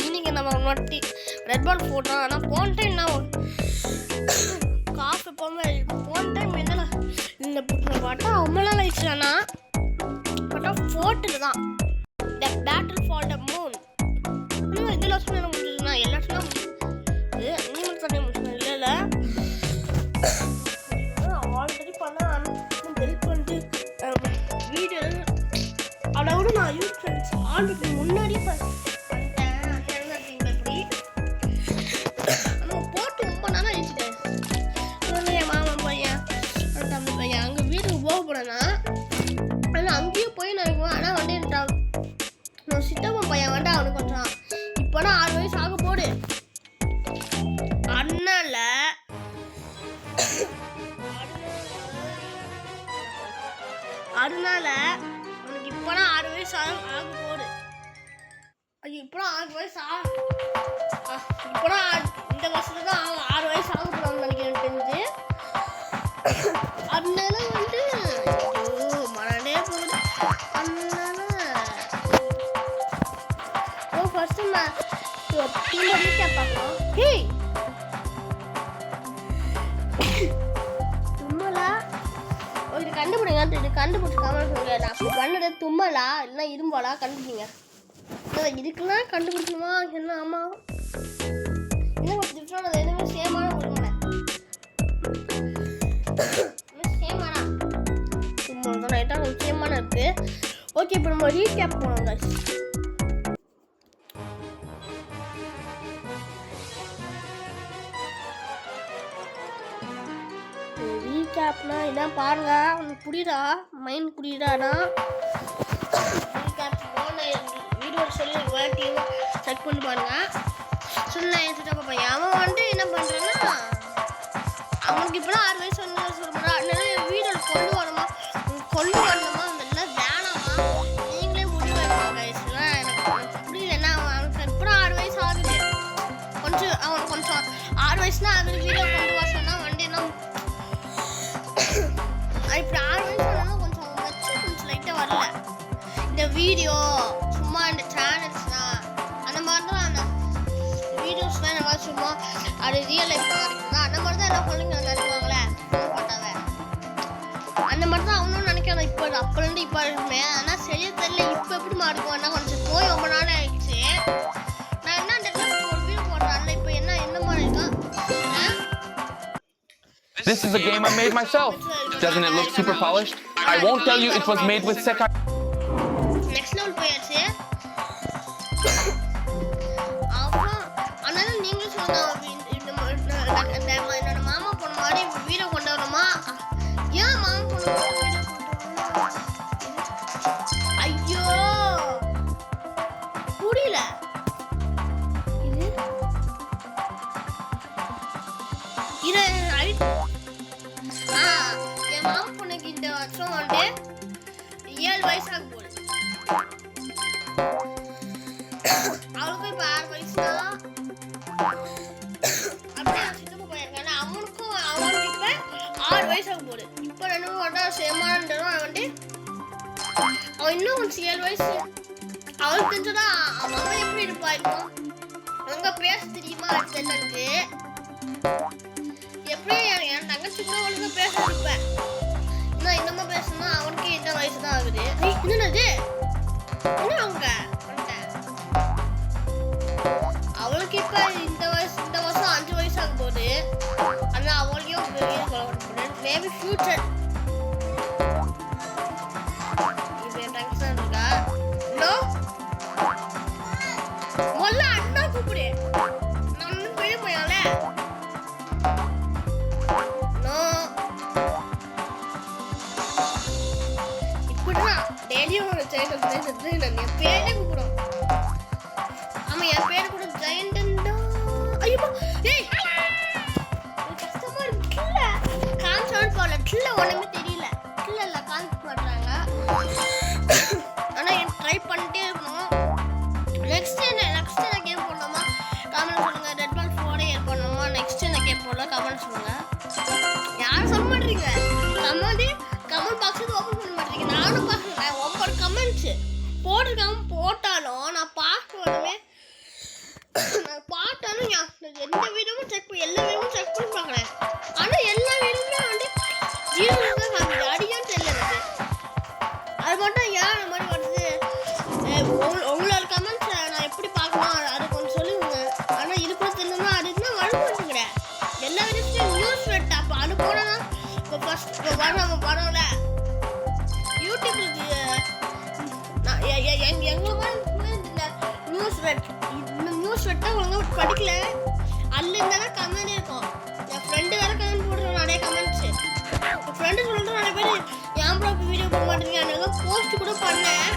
இன்னைக்கு நம்ம முன்னாடி ரெட் பால் போட்டோம். ஆனால் போன டைம் நான் காஃபி எப்போவுமே போன டைம் என்ன இந்த பாட்டா அவ்வளோ ஆயிடுச்சுன்னா பாட்டா ஃபோர்ட்டில் தான் the battle for the moon. இந்த லட்சம் என்ன முடிஞ்சதுன்னா எல்லா லட்சம் இது நீங்கள் தண்ணி முடிச்சு இல்லை ஆல்ரெடி பண்ணால் ஹெல்ப் பண்ணிட்டு வீடியோ அதோட நான் யூஸ் ஆல்ரெடி முன்னாடியே பண்ணிட்டேன். எப்படி ஆனால் போட்டு ரொம்ப நாளாக ஆயிடுச்சுட்டேன். என் மாமா பையன் தம்பி பையன் அங்கே வீட்டுக்கு போக போனேன்னா ஆனால் அங்கேயும் போய் நான் ஆனால் வந்து நான் சித்தப்பா பையன் வந்து அவனுக்கு கொஞ்சம் இப்போனா 6 வயசு ஆக போடு. அதனால உனக்கு இப்போனா 6 வயசு ஆக போடு. ஐயோ இப்போனா 6 வயசு இப்போனா இந்த வருஷத்துல தான் 6 வயசு ஆக போகிறாங்க நினைக்கிறேன் தெரிஞ்சு. அதனால வந்து மறந்தே போகுது. அதனால ஃபர்ஸ்ட் நான் பார்க்கலாம். ஹே தும்மலா இது கண்டுபிடிங்க. இது கண்டுபிடிச்சிக்காம சொல்லுங்க. நான் அப்படி பண்ணது தும்மலா இல்லைன்னா இரும்பாலா கண்டுபிடிங்க. இதுக்கெல்லாம் கண்டுபிடிக்கணுமா என்ன? ஆமாம் என்ன கொஞ்சம் டிஃப்ரெண்ட். எதுவுமே சேமான உரிமை சேமானா தும்மல் தான் ரைட்டாக கொஞ்சம் சேமான இருக்கு. ஓகே இப்போ நம்ம ரீகேப் போனோம் guys. ரீகேப்னா இதான் பாருங்க. உனக்கு புரியுதா? மைண்ட் புரியுதானா? ரீகேப் வீடியோ சொல்லி வாட்டியும் செக் பண்ணி பாருங்க. சொன்ன என் சித்தப்பா பையன் அவன் வந்து என்ன பண்ணுறான்னா அவனுக்கு இப்போலாம் 6 வயசு வந்து சொல்லுறா நிறைய வீடியோ கொண்டு வரணுமா அதெல்லாம் வேணாமா நீங்களே முடிவு எடுப்பாங்க. எனக்கு புரியலன்னா அவனுக்கு இப்போலாம் 6 வயசு ஆகுது. அவனுக்கு கொஞ்சம் 6 வயசுனா அது வீடியோ கொண்டு வர சொன்னால் வண்டி என்ன இப்படி 6 வயசு ஆனாலும் கொஞ்சம் வச்சு கொஞ்சம் லைட்டாக வரல. இந்த வீடியோ சும்மா இந்த சேனல்ஸ் தான் அந்த மாதிரி தான். அந்த வீடியோஸ்லாம் இந்த மாதிரி சும்மா அது ரியல் லைஃப் வரைக்கும் அந்த மாதிரி தான் எல்லாம் குழந்தைங்க நினைக்குவாங்களே பார்த்தாவே அந்த மாதிரி தான் அவனும் நினைக்கிறான். இப்போ அப்போலேருந்து இப்போ இருக்குமே ஆனால் சரியா தெரியல இப்போ எப்படி மாறுக்குவான்னா கொஞ்சம் போய் ரொம்ப நாள் ஆயிடுச்சு. நான் என்ன அந்த ஒரு வீடியோ போடுறேன் இப்போ என்ன மாதிரி இருக்கான். This is a game I made myself. Doesn't it look super polished? I won't tell you it was made with Sekai. Next level போயாச்சு. அப்புறம் அதனால நீங்களும் சொல்லுங்க என்னோட மாமா போன மாதிரி வீடியோ கொண்டு வரணுமா? ஏன் மாமா போன மாதிரி வீடியோ கொண்டு வரணுமா? ஐயோ புரியல. இது என் மாமா பொண்ணுக்கு இந்த வருஷம் வந்து 7 வயசாக போகுது. அவளுக்கும் இப்போ 6 வயசு தான். அப்படியே சித்தப்பா போயிருக்காங்க அவனுக்கு இப்போ 6 வயசாக போகுது. இப்போ 2 வட்டா சேமானன்றதும் வந்து அவன் இன்னும் கொஞ்சம் 7 வயசு. அவளுக்கு தெரிஞ்சதா அவன் எப்படி இருப்பா இருக்கும் அவங்க பேச தெரியுமா தெரியலனுக்கு. எப்படி என் தங்கச்சி கூட ஒழுங்கா பேச இருப்பேன். இன்னும் இன்னமா பேசணும்னா அவனுக்கு இந்த வயசு தான் ஆகுது. என்னது என்ன அவங்க அவளுக்கு இப்போ இந்த வருஷம் 5 வயசு ஆகும் போது ஆனால் அவளையும் மேபி ஃபியூச்சர் இப்போ என் தங்கச்சி தான் இருக்கா. ஹலோ முதல்ல அண்ணா கூப்பிடு. நான் ஒன்றும் போய் போயால டெய்லியும் ஒரு ஜெயண்ட் என் பேரே கூப்பிடும். ஆமா என் பேரு கூட ஜெயண்ட். ஐயோ ஏய் கஷ்டமா இருக்குல்ல கான்சர்ட் போல கில்ல ஒண்ணுமே தெரியல. கில்ல கான்சர்ட் பண்றாங்க. ஆனா ட்ரை பண்ணிட்டே இருக்கணும். நெக்ஸ்ட் என்ன கேம் போடலாமா கமெண்ட் சொல்லுங்க. ரெட் பால் 4 ஏர் பண்ணணுமா நெக்ஸ்ட் என்ன கேம் போடலாம் கமெண்ட் சொல்லுங்க. யாரும் சொல்ல மாட்டீங்க. கமெண்ட் பாக்ஸ் ஓபன் பண்ண மாட்டீங்க. நானும் பார்க்குறேன் ஒவ்வொரு கமெண்ட்ஸ் போட்டிருக்காம போட்டாலும் நான் பார்க்க போடுவே நான் பார்த்தாலும் எந்த வீடியோவும் செக் பண்ணி எல்லா வீடியோவும் செக் பண்ணி பார்க்குறேன் ஆனால் எல்லா வீடியோவுமே வந்து 0 தான் காமிக்குது அடியான்னு தெரியல எனக்கு அது மட்டும் ஏன் அந்த மாதிரி வருது உங்களோட கமெண்ட்ஸ் நான் எப்படி பார்க்கணும் அது கொஞ்சம் சொல்லுங்க ஆனால் இது கூட தெரியலன்னா அதுக்கு நான் வர மாட்டேங்கிறேன் எல்லா வீடியோஸ்லையும் நியூஸ் வெட்டா அப்போ அது போனால் இப்போ ஃபஸ்ட் இப்போ நம்ம பரவாயில்ல யூடியூப்ல எங்களை மாதிரி இந்த நியூஸ் வெட்டா ஒழுங்காக படிக்கல அதில் இருந்தாலும் கமெண்ட் இருக்கும் என் ஃப்ரெண்டு வேறு கமெண்ட் போடுறோம் நிறைய கமெண்ட்ஸ் என் ஃப்ரெண்டு சொல்லிட்டு நிறைய பேர் ஏன் ப்ரோ வீடியோ போட மாட்டேங்க அதனால போஸ்ட் கூட பண்ணேன்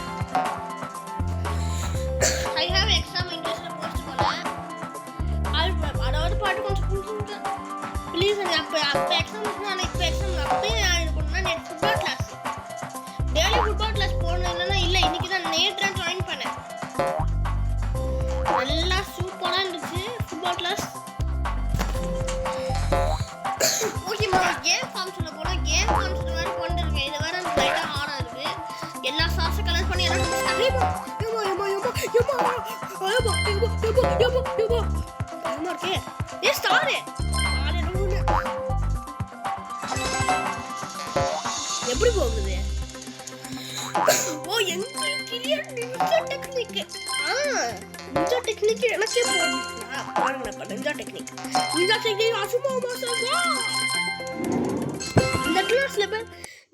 ஐ ஹாவ் எக்ஸாம் இங்கிலீஷில் போஸ்ட் பண்ணேன் அதாவது பாட்டு கொஞ்சம் புரிஞ்சுங்க ப்ளீஸ் அப்போ எக்ஸாம் நான் இப்போ எக்ஸாம் அப்பயே நான் இது பண்ணேன் நேற்று football class daily football class போகணும் இல்லைன்னா இல்லை இன்னைக்கு தான் நேற்று தான் ஜாயின் பண்ணேன் நல்லா சூப்பராக இருந்துச்சு ஃபுட்பால் கிளாஸ் ஓகேம்மா கேம் காமிச்சில் போனால் கேம் காமிச்சில் வேறு கொண்டுருக்கேன் இது வேறு லைட்டாக ஆடாக இருக்குது எல்லா சாஸும் கலர் பண்ணி எல்லாம் இருக்கே ஏ ஸ்டாரு எப்படி போகுது ஓ எங்களுக்கு நிஞ்சா டெக்னிக் நிஞ்சா டெக்னிக் எனக்கே போடுறா பாருங்க நிஞ்சா டெக்னிக் அசுமா மாசமா இந்த கிளாஸ்ல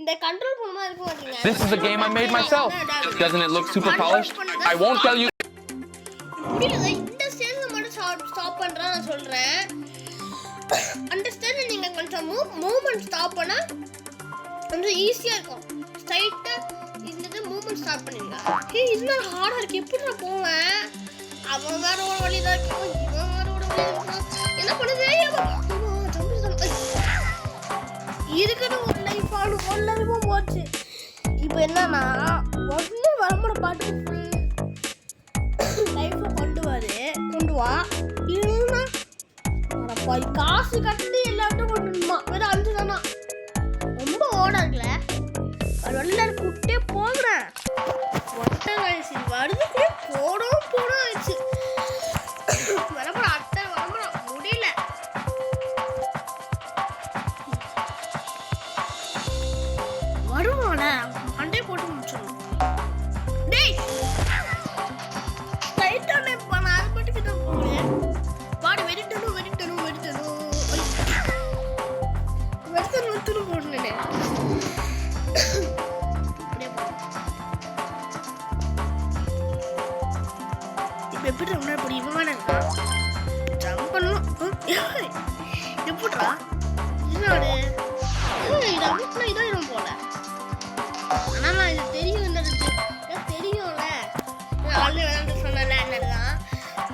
இந்த கண்ட்ரோல் பண்ண மாதிரி இருக்க மாட்டீங்க This is a game I made myself. Doesn't it look super polished? I won't tell you. முடியல இந்த ஸ்டேஜ்ல மட்டும் ஸ்டாப் பண்றேன் நான் சொல்றேன் அந்த ஸ்டேஜ்ல நீங்க கொஞ்சம் மூவ்மெண்ட் ஸ்டாப் பண்ணா கொஞ்சம் ஈஸியா இருக்கும் ஸ்ட்ரைட்டா இந்த மூவ்மெண்ட் ஸ்டார்ட் பண்ணிருங்க ஏய் இதுதான் ஹார்டா இருக்கு எப்படி நான் போவேன் அவன் வேற ஒரு வழி தான் இருக்கும் இவன் வேற ஒரு வழி இருக்கும் என்ன பண்ணுது இருக்கிற ஒரு லைஃப் ஆடு ஒரு லைஃபும் போச்சு இப்போ என்னன்னா உடனே வரமுறை பாட்டு லைஃபை கொண்டு வா இல்லைன்னா காசு கட்டி எல்லாத்தையும் கொண்டுமா வேற 5 தானா ரொம்ப ஓட இருக்குல்ல அது எல்லாரும் கூப்பிட்டே போகிறேன் ஒட்டை வயசு வருதுக்குள்ளே போட ஆயிடுச்சு வரப்பட அட்டை வரப்பட முடியல வருவான மண்டே போட்டு முடிச்சிடணும் டேய் டைட்டான இப்போ நான் அது மட்டும் தான் போகிறேன் பாடு வெடிட்டணும் போடணும் இப்போ எப்படி முன்னாடி போடி இவன் இருக்கான் ஜம்ப் பண்ணணும் எப்படிடா இதோட இது அமுக்குனா இதாயிரும் போல ஆனால் நான் இது தெரியும் தெரியும்ல ஆல்ரெடி விளையாண்டு சொன்னல என்னதான்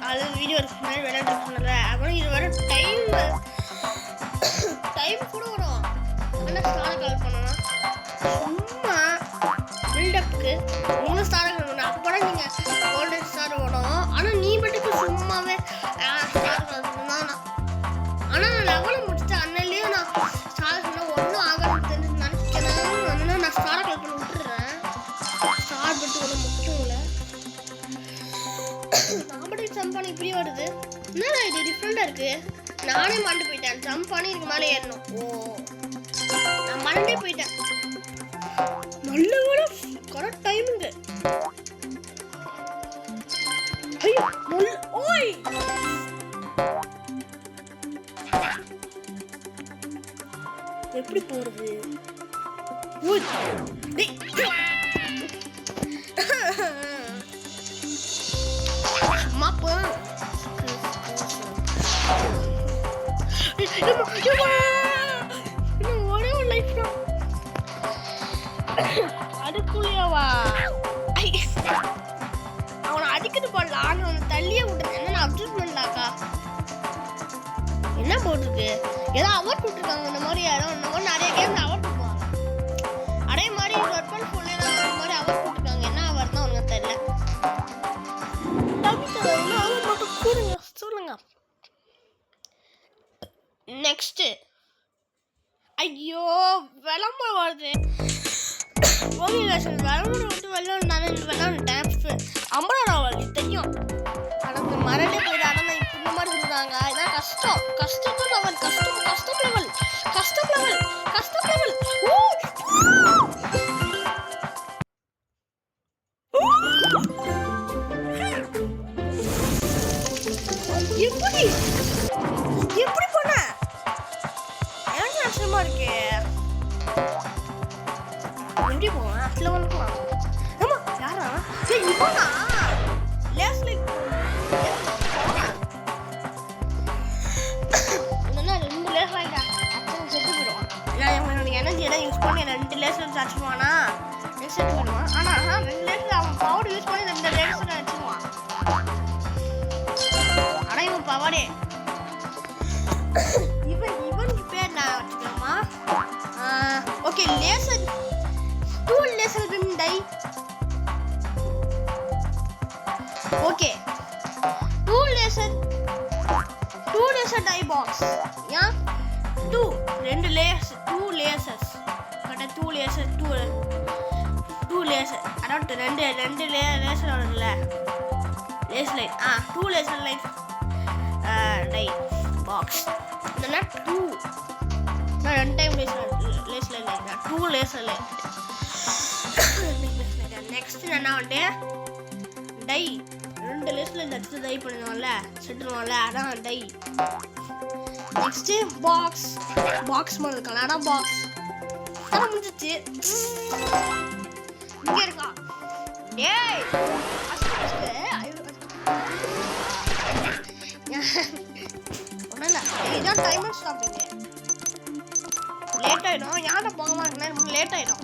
ஆல்ரெடி வீடியோ இருக்கு முன்னாடி விளையாண்டு சொன்னல அப்புறம் இது வர டைம் கூட வரும் ஆனால் ஸ்டாரை கால் பண்ணலாம் சும்மா பில்டப்புக்கு 3 ஸ்டாரை கால் பண்ணணும் அப்புறம் நீங்கள் கோல்டன் ஸ்டார் வரும் ஆனால் நீ மட்டுக்கு சும்மாவே ஸ்டார் கால் பண்ணணும் ஆனால் நான் லெவலை முடிச்சுட்டு அண்ணன்லேயே நான் ஸ்டார் சொன்னால் ஒன்றும் ஆகாது நினைக்கிறேன் நான் ஸ்டாரை கால் பண்ணி விட்டுறேன் ஸ்டார் பட்டு ஒன்றும் முக்கியம் இல்லை நாமடி ஜம்ப் பண்ணி இப்படி வருது என்னடா இது டிஃப்ரெண்டாக இருக்குது நானே மறந்து போயிட்டேன் ஜம்ப் பண்ணி இதுக்கு மேலே ஏறணும் ஓ நான் மறந்தே போயிட்டேன் நல்ல வேலை கரெக்ட் டைமுங்க ஐயோ ஓய் எப்படி போறது ஓய் டேய் மாப்பா ஒரே ஒரு லைஃப் தான் அதுக்குள்ளேவா அவனை அடிக்கிறது போடலாம் ஆனால் அவனை தள்ளியே விட்டுருக்கேன் என்ன நான் அப்சர்வ் பண்ணலாக்கா என்ன போட்டிருக்கு ஏதோ அவார்ட் கொடுத்துருக்காங்க இந்த மாதிரி யாரும் இந்த மாதிரி நிறைய கேம்ல அவார்ட் கொடுப்பாங்க அதே மாதிரி ஒர்க் ஃபுல்லே அந்த மாதிரி அவார்ட் கொடுத்துருக்காங்க என்ன அவார்ட் தான் அவனுக்கு தெரியல அவார்ட் மட்டும் கூடுங்க சொல்லுங்க நெக்ஸ்ட் ஐயோ விளம்பரம் வருது ஓகே விளம்பரம் விட்டு விளையாண்டுட்டேன் 50,000 தெரியும் மறந்தே போயிடு. ஆனா நான் இப்ப இந்த மாதிரி கொடுத்தாங்க. இதான் கஷ்டம். கஷ்டம் லெவல். எப்படி போன? எனக்கு ஆச்சரியமா இருக்கு. எப்படி போவேன்? அதுல வந்துக்கலாம். ஆமா யாரா? சரி இவனா? லேஸ்லி என்ன 2 லேஸ் வாங்கிட்டா. அச்சன் செத்து போயிடுவான். நான் என்னோட எனர்ஜி எல்லாம் யூஸ் பண்ணி 2 லேஸ்ல சாச்சுவானா? செத்து போயிடுவான். ஆனா 2 லேஸ்ல அவன் பவர் யூஸ் பண்ணி 2 லேஸ்ல அடிச்சுவான். ஆனா இவன் பவரே இவன் பேர் நான் வச்சுக்கலாமா? Okay laser 2 laser rim die. Okay 2 laser die box. Yeah 2 lasers கரெக்ட்டா 2 லேசர் அதாவது 2 லேசர் வருதுல lace light 2 laser light die box. இல்லைன்னா 2 நான் 2 time lace light 2 laser light. Next என்ன வந்து டை 2 லேஸ்ல நச்சு டை பண்ணுவோம்ல செட்டுருவோம்ல அதான் டை. நெக்ஸ்ட் பாக்ஸ் மாதிரி இருக்கலாம். அதான் பாக்ஸ் அதான் முடிஞ்சிச்சு. இங்க இருக்கா ஏய் இதான் டைமர் ஸ்டாப்பிங். லேட் ஆயிடும். யாரை போக மாட்டேன்னா லேட் ஆயிடும்.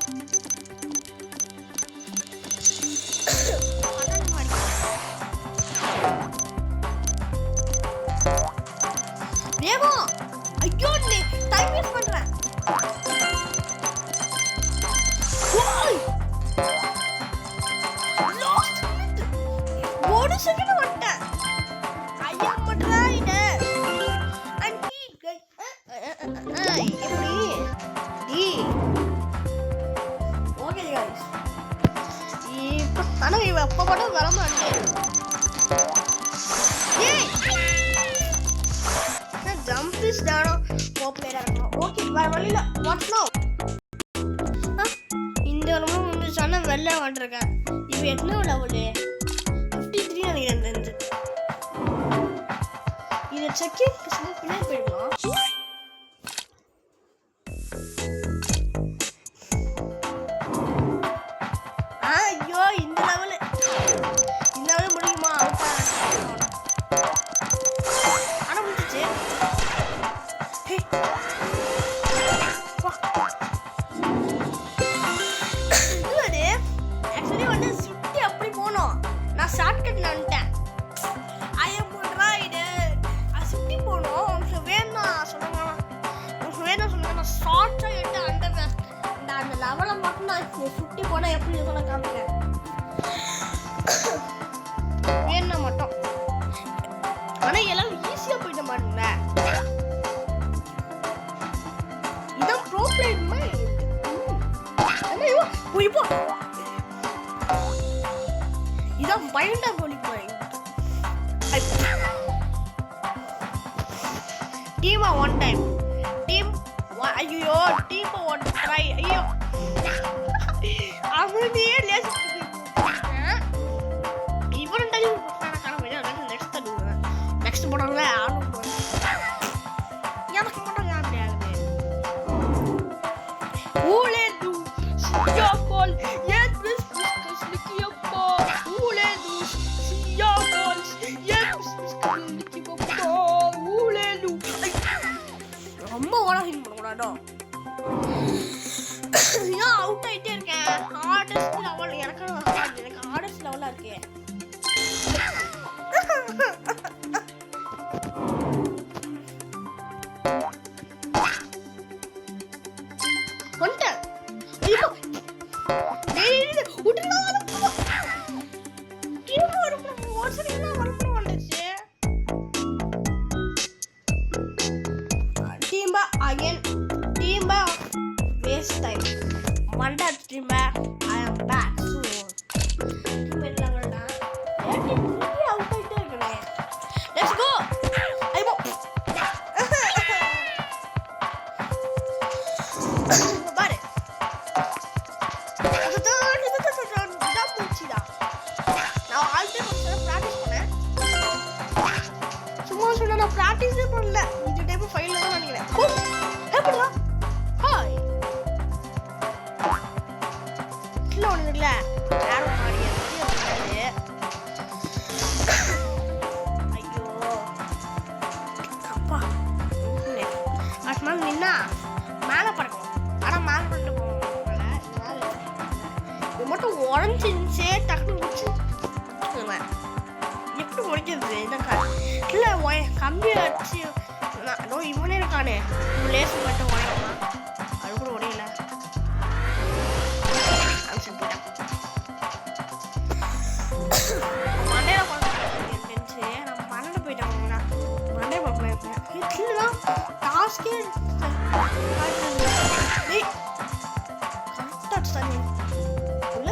ஐயோ டைம் வேஸ்ட் பண்றேன். ஒரு செகண்ட் வந்துட்டேன். ஐயா மட்டும் இது எப்படி ஓகே गाइस இப்போ ஆனா இவ அப்ப மட்டும் வர மாட்டேன். ஏய் நான் ஜம்ப் திஸ் டவுன் பாப்புலரா இருக்கும். ஓகே வர வழியில வாட் நோ இந்த ரூம் வந்து சொன்ன வெள்ள வந்திருக்கேன். இப்போ என்ன லெவல் 53 நினைக்கிறேன். இத செக் பண்ணி பின்னாடி போயிடலாம். ஐயோ இந்த லெவல் முடியுமா? ஆனா முடிஞ்சிச்சு. ஆக்சுவலி வந்து சுத்தி அப்படி போனோம். நான் ஷார்ட்கட்ல வந்துட்டேன். ஐயம் போடுறா இது சுத்தி போனோம். உங்களுக்கு வேணும் சொல்லுங்க. நான் ஷார்ட்ஸா எடுத்து அந்த லெவலை மட்டும் நான் சுத்தி போனா எப்படி இருக்கும்னு காமிக்கிறேன். வேணும் மட்டும். ஆனா எல்லாரும் ஈஸியா போயிட்ட மாட்டீங்க. இதான் ப்ரோ பிளேயர் மாதிரி. ஐயோ போய்ப்போ. இதான் பயண்டா கோலி போய். டீமா ஒன் டைம். ஐயோ டீம் ஒன் ட்ரை. ஐயோ அவனே லேஸ் இவன் டைம் நெக்ஸ்ட் போடுறாங்க. எனக்கு மட்டும் ஞாபகம் ஆகுது. ஊலே டு சியா கோல் எஸ் மிஸ் கஸ்லிக்கியா போ. ஊலே டு சியா கோல் எஸ் மிஸ் கஸ்லிக்கியா போ. ஊலே டு ரொம்ப ஓட ஹிட் பண்ணக்கூடாதோ. ஏன் அவுட் ஆயிட்டே இருக்கேன். ஹார்டஸ்ட் லெவல் எனக்கு ஹார்டஸ்ட் லெவலா இருக்கே. வந்துட்டேன். ஐயோ டேய் உடனே ஓட்சரி என்ன வரணும் வந்துச்சு. டீம்பா அகைன் டீம்பா இல்ல இந்த டைம் ஃபைல்ல தான் நினைக்கிறேன். ஓ எப்படிடா ஹாய் இல்ல ஒண்ணு இல்ல யாரோ மாடி ஏறிடுது. ஐயோ அப்பா அஸ்மா நின்னா மேலே பறக்கும். ஆனா மேலே பண்ணிட்டு போகல இது மட்டும் உடஞ்சிருந்துச்சே டக்குனு முடிச்சு எப்படி முடிக்கிறது இல்லை கம்பி வச்சு இவனே இருக்கானே லேசு மட்டும் உடையமா அது கூட உடையல மண்டையில இருந்துச்சு நான் மண்ணில் போயிட்டாங்க மண்டையை பார்க்கலாம் இல்லைதான் டாஸ்கே கரெக்டாக தண்ணி உள்ள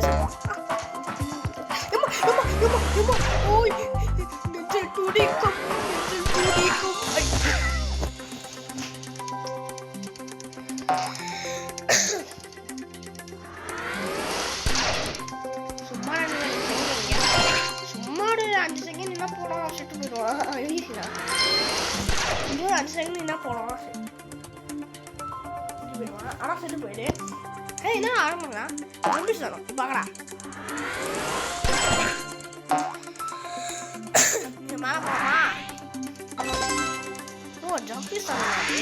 ஓய் நெஞ்சில் துடிக்கும் சும்மா 5 செகண்ட் என்ன போனோம் செட்டு போயிடுவான் இன்னும் 5 செகண்ட் என்ன போனோம் செட்டு போயிடுவான் ஆனால் செட்டு போயிடு என்ன ஆரம்பிங்களா எப்படி சொல்லணும் பார்க்கடா மேலே போமா ஓ ஜம்பி சொன்னாது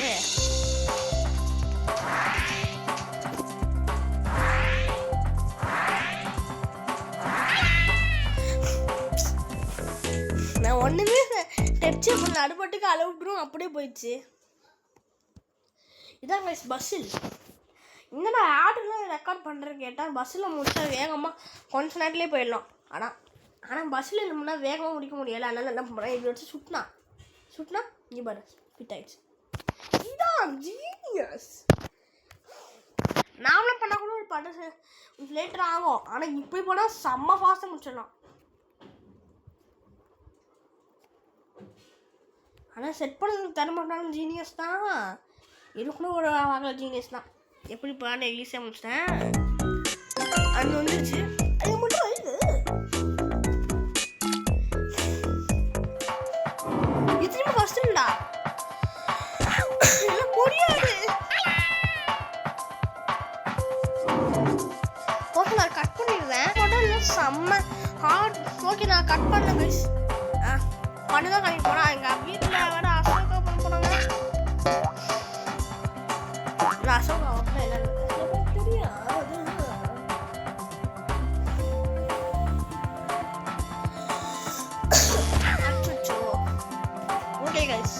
நான் ஒண்ணுமே டெப்சி பண்ண அடுப்பட்டுக்கு அளவுட்டுரும் அப்படியே போயிடுச்சு. இதான் கைஸ் பஸ்ஸில் என்னடா ஆடுலாம் ரெக்கார்ட் பண்ணுறேன்னு கேட்டால் பஸ்ஸில் முடிச்சா வேகமாக கொஞ்ச நேரத்துலேயே போயிடலாம். ஆனால் பஸ்ஸில் நம்மளா வேகமாக முடிக்க முடியலை. அதனால என்ன பண்ணுறேன் இது வச்சு சுட்டினா இங்கே பாரு ஃபிட் ஆயிடுச்சு. இதான் ஜீனியஸ். நாமளும் பண்ணால் கூட ஒரு 10 லேட்டர் ஆகும். ஆனால் இப்படி போனால் செம்ம ஃபாஸ்ட்டாக முடிச்சிடலாம். ஆனால் செட் பண்ணதுக்கு தர மாட்டாலும் ஜீனியஸ் தான். இதுக்குன்னு ஒரு வகையில் ஜீனியஸ் தான். எப்படி பாட ஈஸியாக முடிச்சிட்டேன். அது வந்துருச்சு. அது மட்டும் வருது. இது ஃபர்ஸ்ட் இல்லடா முடியாது. ஓகே நான் கட் பண்ணிடுறேன். உடனே செம்ம ஹார்ட். ஓகே நான் கட் பண்ண கைஸ் பண்ணுதான் கழிவு போனா எங்கள் வீட்டில் வேற அசோகா பண்ண போனாங்க. அசோகா ஓகே கைஸ்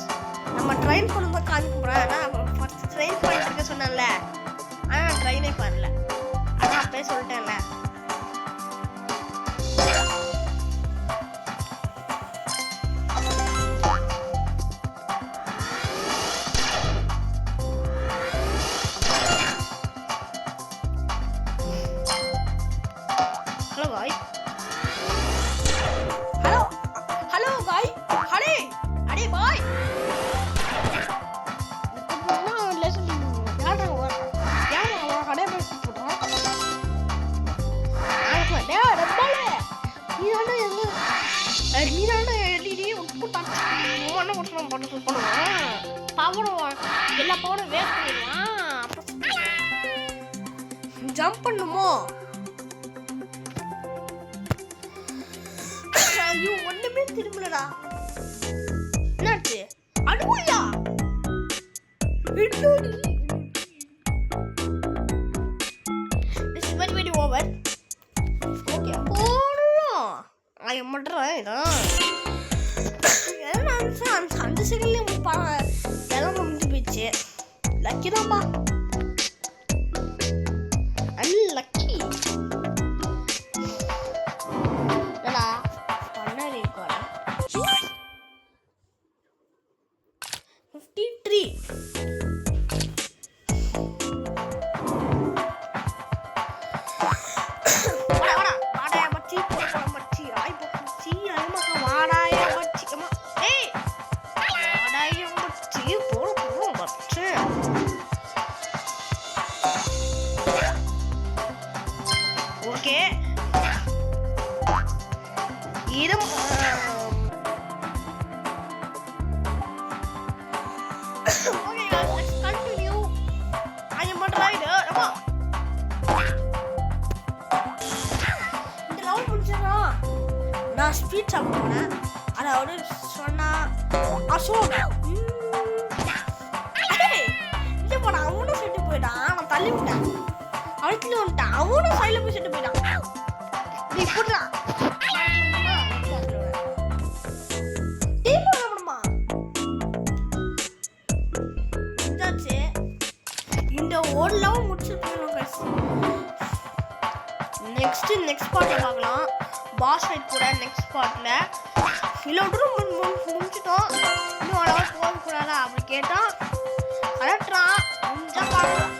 நம்ம ட்ரெயின் பண்ணும்போது காமிக்க போகிறேன். ஆனால் ஃபர்ஸ்ட் ட்ரெயின் பண்ணிட்டு இருக்க சொன்னேன்ல. ஆனால் நான் ட்ரெயினே பண்ணல. ஆனால் அப்பயே சொல்லிட்டேன்ல. எல்லா பவனும் வேஸ்ட் பண்ணிடுவான். ஜம்ப் பண்ணுமோ? ஐயோ ஒண்ணுமே திரும்பலடா. என்னாச்சு? அடுவையா? This is very over. Okay, போறோம். ஐ மட்டும் இதான். அந்த செகண்ட்ல எல்லாம் முடிஞ்சு போயிடுச்சு. லக்கி தான்ப்பா. லக்கி என்னடா பண்ண இருக்கோம் 53. ஓகே இது நான் ஸ்வீட் சாப்பிட போனேன். அதை அவரு சொன்னா அசோக் இல்லை போன அவனும் செட்டு போயிட்டான். நான் தள்ளி விட்டேன், அழுத்துல வந்துட்டான். அவனும் சைடில் போய் செட்டு போயிட்டான். நீ போடுறான் இந்த ஒரு லெவல் முடிச்சிருக்கோம். நெக்ஸ்ட் பார்ட்ல பார்க்கலாம். பாஸ் ஃபைட் கூட நெக்ஸ்ட் பார்ட்ல இல்லை முடிச்சிட்டோம். இன்னும் அவ்வளவா போகக்கூடாதா அப்படி கேட்டா கரெக்டான் முடிஞ்சா பார்க்கலாம்.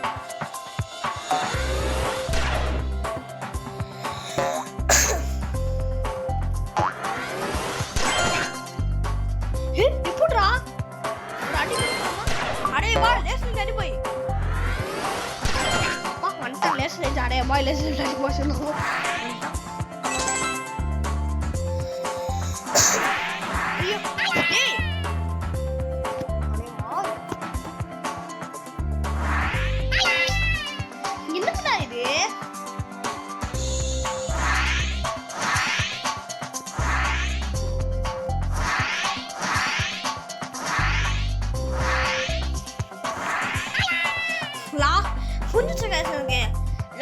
எப்படிடா ஒரு அடி அடே வா லேஸ் அடி போய் வந்துட்டான். லேஸ் அடே பாய் லேஸ் அடி போய் சொல்லுவோம்.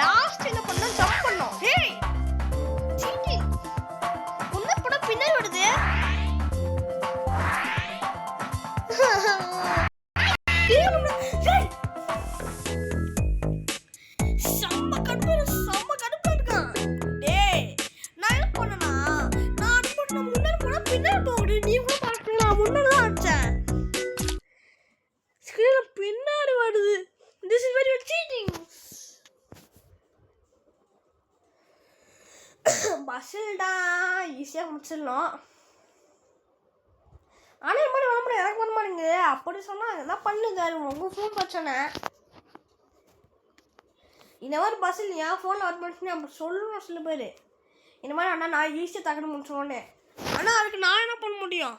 லாஸ்ட் என்ன பண்ணா ஜம்ப் பண்ணோம். டேய் சீட்டிங் உன்ன கூட பின்னாடி வருது. செம்ம கடுப்பு இருக்கான். டேய் நான் என்ன பண்ணனா நான் அடி போட்டு முன்னாடி போனா பின்னாடி போகுது. நீ கூட பார்க்கல நான் முன்னாடி தான் அடிச்சேன். ஸ்கிரீன்ல பின்னாடி வருது. This is very cheating. பஸ்ஸில்டா ஈஸியாக முடிச்சிடலாம். ஆனால் இது மாதிரி வர எனக்கு பண்ண மாட்டேங்க. அப்படி சொன்னால் அதெல்லாம் பண்ணுங்க. உங்கள் ஃபோன் பிரச்சனை. இந்த மாதிரி பஸ்ஸில் என் ஃபோனில் ஒர்க் பண்ணிச்சுன்னு அப்படி சொல்லணும் சில பேர். இந்த மாதிரி ஆனால் நான் ஈஸியாக டக்குன்னு முடிச்சோன்னே. ஆனால் அதுக்கு நான் என்ன பண்ண முடியும்?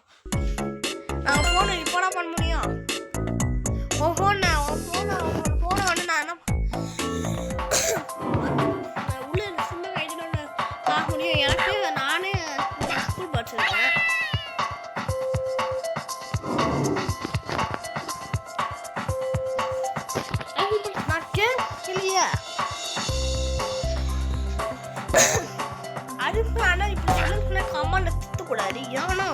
நான் ஃபோனை இப்போடா பண்ண முடியும். உன் ஃபோனை வந்து நான் என்ன உள்ள சின்ன கைடில் பார்க்க முடியும். எனக்கு நானே ஸ்கூல் படிச்சிருக்கேன். நான் கேட்கலையே அதுக்கு. ஆனால் இப்படி சொல்லுன்னா கமாண்ட திட்டக்கூடாது. ஏன்னா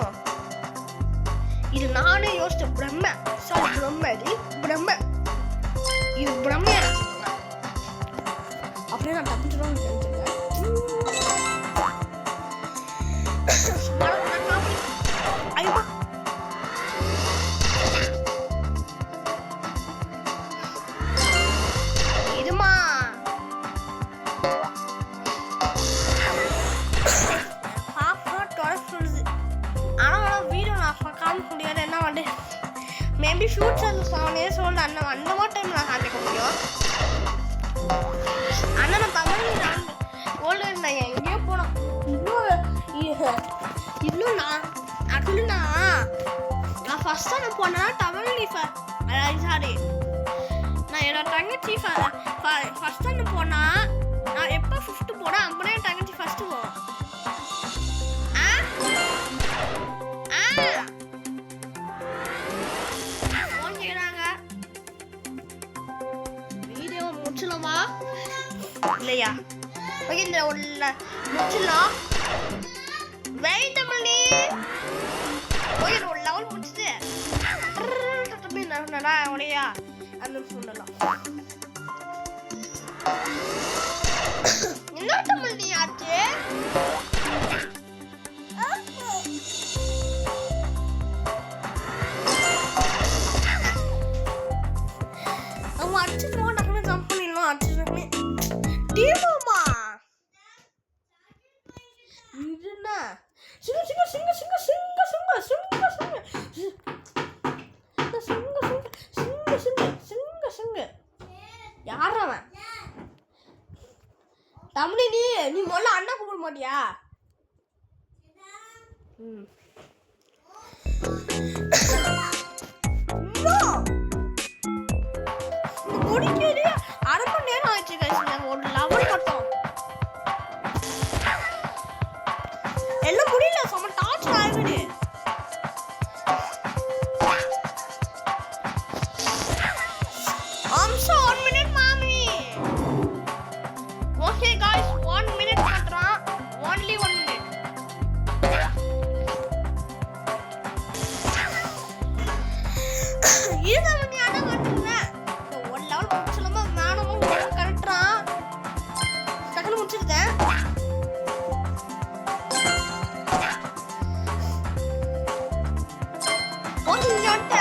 இது நானே யோசிச்ச பிரம்ம இது பிரம்மையா இருந்துச்சுங்களா அப்படியே நான் தப்பிச்சிடும் தெரிஞ்சுங்க. இதுமா பாப்பா டாய்ஸ் சொல்லுது. ஆனால் வீடியோ நான் காமிக்க முடியாது. என்ன வந்து மேபி ஃபியூச்சரில் அவனே சொல்ல அந்த மாதிரி டைம் நான் காமிக்க முடியும். ஆனால் நான் தமிழ் நான் ஓல்டு நான் எங்கேயோ போனோம். இன்னும் நான் ஆக்சுவலி நான் ஃபஸ்ட்டாக நான் போனேன்னா தமிழ் சாரி நான் என்னோட தங்கச்சி ஃபஸ்ட்டாக நான் போனால் நான் எப்போ 5th போனேன் அப்படியே என் தங்கச்சி ஃபஸ்ட்டு போவேன். வீடியோ முடிச்சலாமா இல்லையா? ஓகே இந்த உள்ள முடிச்சலாம். வெயிட் பண்ணி ஓகே ஒரு லெவல் முடிச்சுட்டு உடையா அந்த சொல்லலாம். என்ன தமிழ் நீ ஆச்சு? அவன் அடிச்சு போன டக்குனு ஜம்ப் பண்ணிடலாம். அடிச்சு டீமாமா இதுனா சிங்க சிங்க சிங்க சிங்க சிங்க சிங்க சிங்க சிங்க சிங்க சிங்க சிங்க சிங்க சிங்க யார் அவன்? தமிழி நீ முதல்ல அண்ணா கூப்பிட மாட்டியா? முடிக்கவே 1/2 மணி நேரம் ஆயிடுச்சு கைஸ். ஒரு லெவல் மட்டும் எல்லாம் முடியல. இதுதான் நீ அட மாட்டேன் ஒரு லெவல் முடிச்சலமா நானும் கரெக்டா டக்குனு முடிச்சிட்டேன் ஓகே நீ வந்துட்ட